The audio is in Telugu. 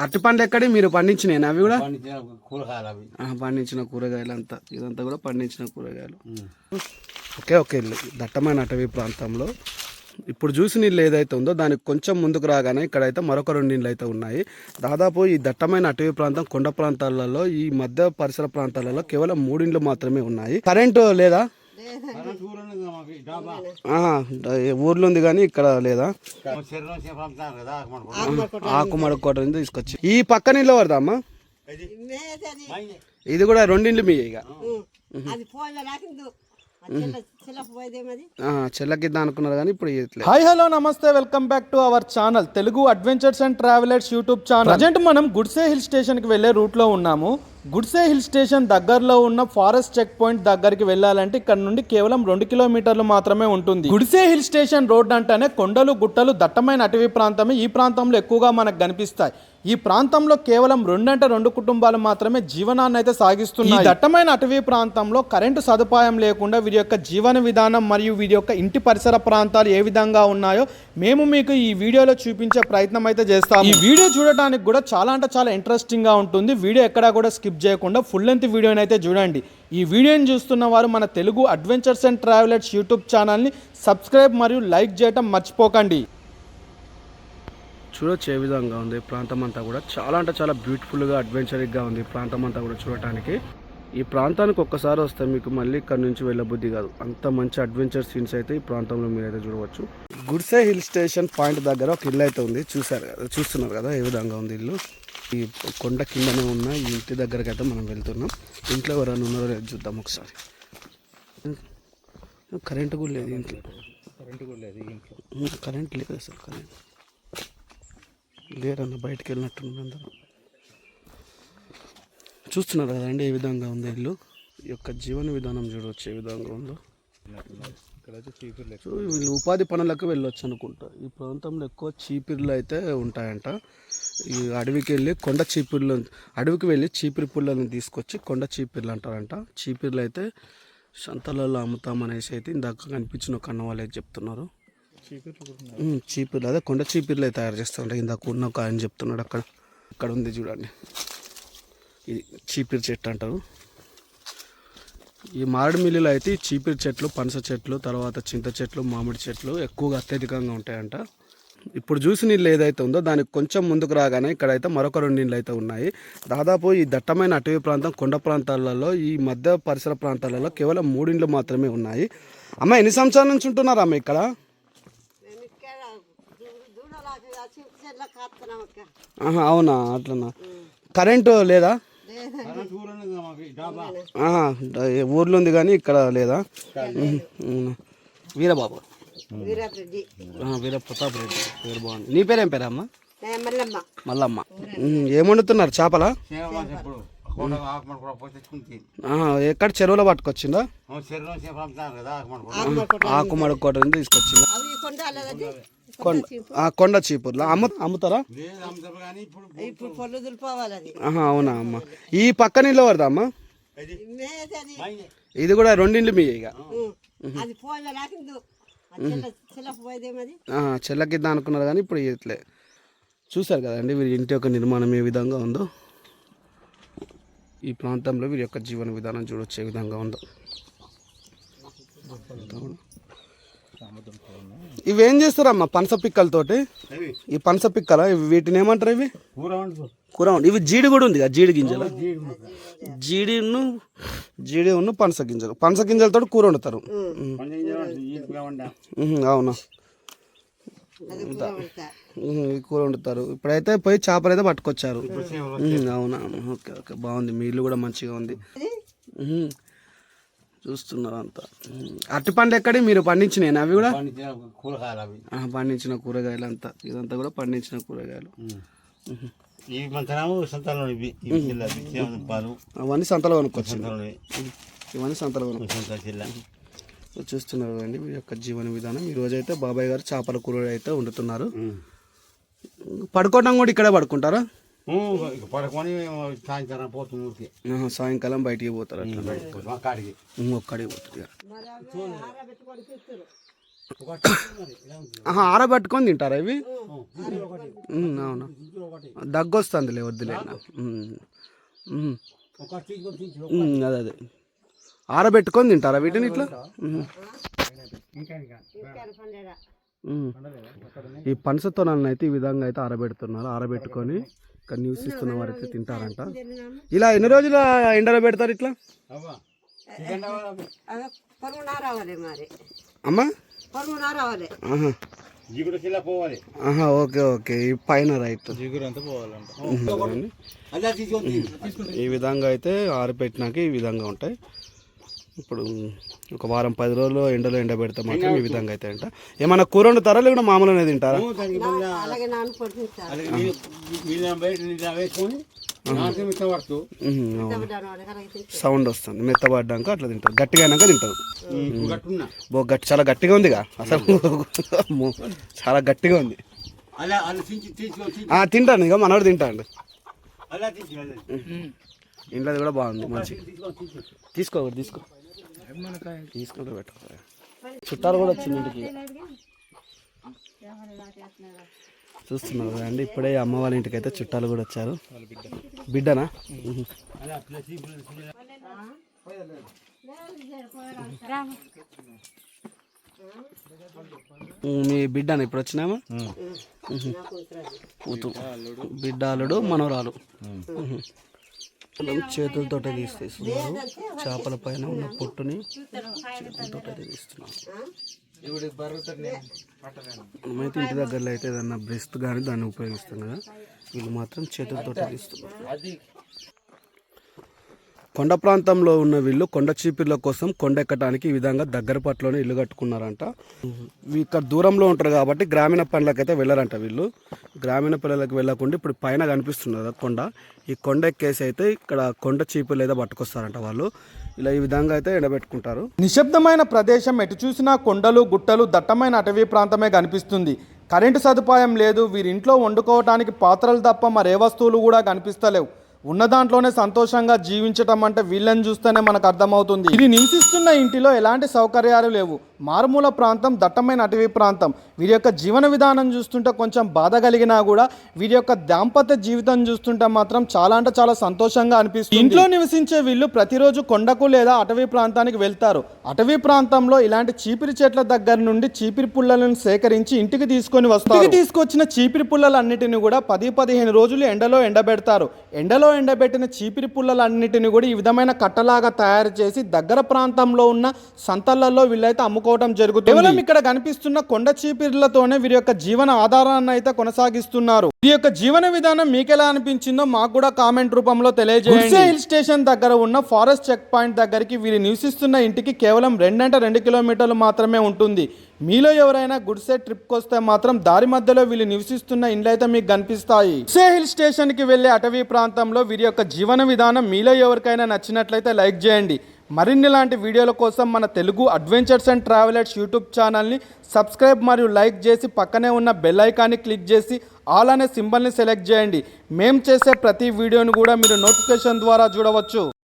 అరటి పండ్లు ఎక్కడి మీరు పండించినాయి అవి కూడా కూరగాయలు అవి పండించిన కూరగాయలు అంతా ఇదంతా కూడా పండించిన కూరగాయలు. Okay okay. దట్టమైన అటవీ ప్రాంతంలో ఇప్పుడు చూసిన ఇల్లు ఏదైతే ఉందో దానికి కొంచెం ముందుకు రాగానే ఇక్కడైతే మరొక 2 ఇళ్ళు అయితే ఉన్నాయి. దాదాపు ఈ దట్టమైన అటవీ ప్రాంతం కొండ ప్రాంతాలలో ఈ మధ్య పరిసర ప్రాంతాలలో కేవలం 3 ఇళ్ళు మాత్రమే ఉన్నాయి. కరెంటు లేదా? ఊర్లో ఉంది కానీ ఇక్కడ లేదా? ఆకుమడుకోట నుంచి తీసుకొచ్చి ఈ పక్క నీళ్ళు పడదా అమ్మా? ఇది కూడా 2 ఇళ్ళు మీ ఇక చెల్లకిద్దా అనుకున్నారు కానీ ఇప్పుడు. హాయ్ హలో నమస్తే, welcome back to our channel Telugu adventures and travellers YouTube channel. Present మనం గుడ్సే హిల్ స్టేషన్ కి వెళ్లే రూట్ లో ఉన్నాము. గుడ్సే హిల్ స్టేషన్ దగ్గరలో ఉన్న ఫారెస్ట్ చెక్ పాయింట్ దగ్గరికి వెళ్ళాలంటే ఇక్కడ నుండి కేవలం 2 కిలోమీటర్లు మాత్రమే ఉంటుంది. గుడ్సే హిల్ స్టేషన్ రోడ్ అంటేనే కొండలు గుట్టలు దట్టమైన అటవీ ప్రాంతమే ఈ ప్రాంతంలో ఎక్కువగా మనకు కనిపిస్తాయి. ఈ ప్రాంతంలో కేవలం 2 కుటుంబాలు మాత్రమే జీవనాన్ని అయితే సాగిస్తున్నాయి. ఈ దట్టమైన అటవీ ప్రాంతంలో కరెంటు సదుపాయం లేకుండా వీరి యొక్క జీవన విధానం మరియు వీరి యొక్క ఇంటి పరిసర ప్రాంతాలు ఏ విధంగా ఉన్నాయో మేము మీకు ఈ వీడియోలో చూపించే ప్రయత్నం అయితే చేస్తాము. ఈ వీడియో చూడటానికి కూడా చాలా అంటే చాలా ఇంట్రెస్టింగ్ గా ఉంటుంది. వీడియో ఎక్కడా కూడా స్కిప్ చేయకుండా ఫుల్ లెంత్ వీడియోని అయితే చూడండి. ఈ వీడియోని చూస్తున్న వారు మన Telugu adventures and travellers YouTube ఛానల్ని సబ్స్క్రైబ్ మరియు లైక్ చేయటం మర్చిపోకండి. చూడొచ్చు ఏ విధంగా ఉంది ప్రాంతం అంతా కూడా. చాలా అంటే చాలా బ్యూటిఫుల్గా అడ్వెంచరిక్గా ఉంది ప్రాంతం అంతా కూడా చూడటానికి. ఈ ప్రాంతానికి ఒక్కసారి వస్తే మీకు మళ్ళీ ఇక్కడ నుంచి వెళ్ళబుద్ధి కాదు, అంత మంచి అడ్వెంచర్ సీన్స్ అయితే ఈ ప్రాంతంలో మీరైతే చూడవచ్చు. గుడ్సే హిల్ స్టేషన్ పాయింట్ దగ్గర ఒక ఇల్లు అయితే ఉంది, చూస్తున్నారు కదా ఏ విధంగా ఉంది ఇల్లు. ఈ కొండ కిందనే ఉన్న ఈ ఇంటి దగ్గరకి అయితే మనం వెళ్తున్నాం. ఇంట్లో ఎవరైనా ఉన్నారో లేదు చూద్దాం ఒకసారి. కరెంటు కూడా లేదు ఇంట్లో, కరెంట్ లేదు అసలు. కరెంట్ లేరన్న బయటకు వెళ్ళినట్టున్నారు అందరూ. చూస్తున్నారు కదండి ఏ విధంగా ఉంది ఇల్లు. ఈ యొక్క జీవన విధానం చూడవచ్చు ఏ విధంగా ఉందో. వీళ్ళు ఉపాధి పనులకు వెళ్ళొచ్చు అనుకుంటా. ఈ ప్రాంతంలో ఎక్కువ చీపిర్లు అయితే ఉంటాయంట. ఈ అడవికి వెళ్ళి అడవికి వెళ్ళి చీపిరి పుల్లలను తీసుకొచ్చి కొండ చీపిర్లు అంటారంట. చీపిర్లు అయితే సంతలలో అమ్ముతామనేసి అయితే ఇందాక కనిపించిన ఒక అన్న వాళ్ళు అయితే చెప్తున్నారు. చీపిర్లు అదే కొండ చీపిర్లు అయితే తయారు చేస్తారంట. ఇందాక ఉన్న ఒక ఆయన చెప్తున్నాడు. అక్కడ ఉంది చూడండి, ఇది చీపిరి చెట్టు అంటారు. ఈ మామిడి మిల్లులో అయితే ఈ చీపిరి చెట్లు, పనస చెట్లు, తర్వాత చింత చెట్లు, మామిడి చెట్లు ఎక్కువగా అత్యధికంగా ఉంటాయంట. ఇప్పుడు చూసిన ఇల్లు ఏదైతే ఉందో దానికి కొంచెం ముందుకు రాగానే ఇక్కడైతే మరొక 2 ఇళ్ళు అయితే ఉన్నాయి. దాదాపు ఈ దట్టమైన అటవీ ప్రాంతం కొండ ప్రాంతాలలో ఈ మధ్య పరిసర ప్రాంతాలలో కేవలం 3 ఇళ్ళు మాత్రమే ఉన్నాయి. అమ్మ ఎన్ని సంవత్సరాల నుంచి ఉంటున్నారు అమ్మ ఇక్కడ? అవునా, అట్లనా. కరెంటు లేదా? ఊర్లో ఉంది కానీ ఇక్కడ లేదా? వీరబాబు, వీర ప్రతాప్ రెడ్డి పేరు బాగుంది. నీ పేరేం పేరా అమ్మ? మల్లమ్మ. ఏం వండుతున్నారు? చేపల? ఎక్కడ చెరువులో పట్టుకొచ్చిందా? ఆకుమడుకోట నుంచి తీసుకొచ్చిందా? కొండ చీపుర్లా అమ్ముతారా? అవునా అమ్మ. ఈ పక్క నీళ్ళు పడదా అమ్మ? ఇది కూడా 2 ఇళ్ళు మీ ఇక చెల్లకిద్దా అనుకున్నారు కానీ ఇప్పుడు ఇట్లే. చూసారు కదండి వీరి ఇంటి యొక్క నిర్మాణం ఏ విధంగా ఉందో. ఈ ప్రాంతంలో వీరి యొక్క జీవన విధానం చూడొచ్చు ఏ విధంగా ఉందో. ఇవేం చేస్తారమ్మా పనస పిక్కలతోటి? ఈ పనస పిక్కల వీటిని ఏమంటారు? ఇవి కూర. ఇవి జీడి కూడా ఉంది కదా, జీడి గింజలు. జీడి పనస గింజలు. పనస గింజలతో కూర వండుతారు. అవునా, కూర వండుతారు. ఇప్పుడైతే పోయి చేపలు అయితే పట్టుకొచ్చారు. అవునా, ఓకే ఓకే, బాగుంది. మీ ఇల్లు కూడా మంచిగా ఉంది. చూస్తున్నారు అంతా. అరటి పండ్లు ఎక్కడి మీరు పండించినాయి అవి కూడా? పండించిన కూరగాయలు అంతా, ఇదంతా కూడా పండించిన కూరగాయలు. అవన్నీ సంతలో కొనుక్కొచ్చింది. ఇవన్నీ సంతలో కొనుక్కొచ్చింది. చూస్తున్నారు అండి మీ యొక్క జీవన విధానం. ఈ రోజైతే బాబాయ్ గారు చేపల కూర అయితే వండుతున్నారు. పడుకోవడం కూడా ఇక్కడే పడుకుంటారా? సాయంకాలం బయటికి పోతారు. అట్లా ఒక్కడికి పోతారు. ఆరబెట్టుకొని తింటారా ఇవి? అవును, దగ్గు వస్తుందిలే, వద్దులే. అదే అదే ఆరబెట్టుకొని తింటారా వీటిని ఇట్లా? ఈ పనసతోనాలను అయితే ఈ విధంగా అయితే ఆరబెడుతున్నారు. ఆరబెట్టుకొని ఇక్కడ నివసిస్తున్న వారైతే తింటారంట. ఇలా ఎన్ని రోజులు ఎండలో పెడతారు ఇట్లా అమ్మా? ఓకే ఓకే, ఈ పైన రైట్ ఈ విధంగా అయితే ఆరిపెట్టినాక ఈ విధంగా ఉంటాయి. ఇప్పుడు ఒక వారం 10 రోజులు ఎండలో ఎండబెడితే మాత్రం ఈ విధంగా అయితే అంట. ఏమన్నా కూర వండుతారా లేకుండా మామూలునే తింటారా? సౌండ్ వస్తుంది, మెత్తబడ్డాక అట్లా తింటారు, గట్టిగా అయినాక తింటారు. చాలా గట్టిగా ఉందిగా అసలు, చాలా గట్టిగా ఉంది. తింటాను ఇక మనోడు తింటాడు. ఇంట్లో కూడా బాగుంది, మంచి తీసుకో పెట్టుకో. చుట్టాలు కూడా వచ్చింది ఇంటికి, చూస్తున్నారు కదండి. ఇప్పుడే అమ్మ వాళ్ళ ఇంటికి అయితే చుట్టాలు కూడా వచ్చారు. బిడ్డనా? మీ బిడ్డనా ఇప్పుడు వచ్చినామా? బిడ్డ అల్లుడు మనవరాలు చేతులతో తీస్తున్నారు. చేపల పైన ఉన్న పొట్టుని చేతులతో తీస్తున్నారు. మనమైతే ఇంటి దగ్గరలో అయితే ఏదన్నా బ్రెస్ట్ కానీ దాన్ని ఉపయోగిస్తాం కదా, వీళ్ళు మాత్రం చేతులతో తీస్తున్నారు. కొండ ప్రాంతంలో ఉన్న వీళ్ళు కొండ చీపిర్ల కోసం కొండ ఎక్కడానికి ఈ విధంగా దగ్గర పట్లోనే ఇల్లు కట్టుకున్నారంట. ఇక్కడ దూరంలో ఉంటారు కాబట్టి గ్రామీణ పనులకైతే వెళ్ళారంట వీళ్ళు. గ్రామీణ పనులకు వెళ్ళకుండా ఇప్పుడు పైన కనిపిస్తున్నారు కొండ, ఈ కొండ ఎక్కేసి అయితే ఇక్కడ కొండ చీపిర్లు అయితే పట్టుకొస్తారంట వాళ్ళు. ఇలా ఈ విధంగా అయితే ఎండబెట్టుకుంటారు. నిశ్శబ్దమైన ప్రదేశం, ఎటు చూసినా కొండలు గుట్టలు, దట్టమైన అటవీ ప్రాంతమే కనిపిస్తుంది. కరెంటు సదుపాయం లేదు. వీరింట్లో వండుకోవడానికి పాత్రలు తప్ప మరే వస్తువులు కూడా కనిపిస్తలేవు. ఉన్న దాంట్లోనే సంతోషంగా జీవించటం అంటే వీళ్ళని చూస్తేనే మనకు అర్థమవుతుంది. ఇది నివసిస్తున్న ఇంటిలో ఎలాంటి సౌకర్యాలు లేవు. మారుమూల ప్రాంతం, దట్టమైన అటవీ ప్రాంతం. వీరి యొక్క జీవన విధానం చూస్తుంటే కొంచెం బాధ కలిగినా కూడా వీరి యొక్క దాంపత్య జీవితం చూస్తుంటే మాత్రం చాలా అంటే చాలా సంతోషంగా అనిపిస్తుంది. ఇంట్లో నివసించే వీళ్ళు ప్రతిరోజు కొండకు లేదా అటవీ ప్రాంతానికి వెళ్తారు. అటవీ ప్రాంతంలో ఇలాంటి చీపిరి చెట్ల దగ్గర నుండి చీపిరి పుల్లలను సేకరించి ఇంటికి తీసుకొని వస్తారు. ఇంటికి తీసుకొచ్చిన చీపిరి పుల్లలన్నిటిని కూడా 10-15 రోజులు ఎండలో ఎండబెడతారు. ఎండలో ఎండబెట్టిన చీపిరి పుల్లలన్నిటిని కూడా ఈ విధమైన కట్టలాగా తయారు చేసి దగ్గర ప్రాంతంలో ఉన్న సంతలలో వీళ్ళైతే అమ్ముకోవడం జరుగుతుంది. కేవలం ఇక్కడ కనిపిస్తున్న కొండ చీపిర్లతోనే వీరి యొక్క జీవన ఆధారాన్ని అయితే కొనసాగిస్తున్నారు. ఈ యొక్క జీవన విధానం మీకెలా అనిపించిందో మాకు కూడా కామెంట్ రూపంలో తెలియజేయండి. గుడ్సే హిల్ స్టేషన్ దగ్గర ఉన్న ఫారెస్ట్ చెక్ పాయింట్ దగ్గరికి వీరు నివసిస్తున్న ఇంటికి కేవలం 2 కిలోమీటర్లు మాత్రమే ఉంటుంది. మీలో ఎవరైనా గుడ్సే ట్రిప్కి వస్తే మాత్రం దారి మధ్యలో వీళ్ళు నివసిస్తున్న ఇండ్లు అయితే మీకు కనిపిస్తాయి. గుడ్సే హిల్ స్టేషన్ కి వెళ్లే అటవీ ప్రాంతంలో వీరి యొక్క జీవన విధానం మీలో ఎవరికైనా నచ్చినట్లయితే లైక్ చేయండి. మరిన్ని లాంటి వీడియోల కోసం మన Telugu adventures and travellers YouTube ఛానల్ని సబ్స్క్రైబ్ మరియు లైక్ చేసి పక్కనే ఉన్న బెల్ ఐకాన్ని క్లిక్ చేసి ఆల్ అనే సింబల్ని సెలెక్ట్ చేయండి. మేము చేసే ప్రతి వీడియోని కూడా మీరు నోటిఫికేషన్ ద్వారా చూడవచ్చు.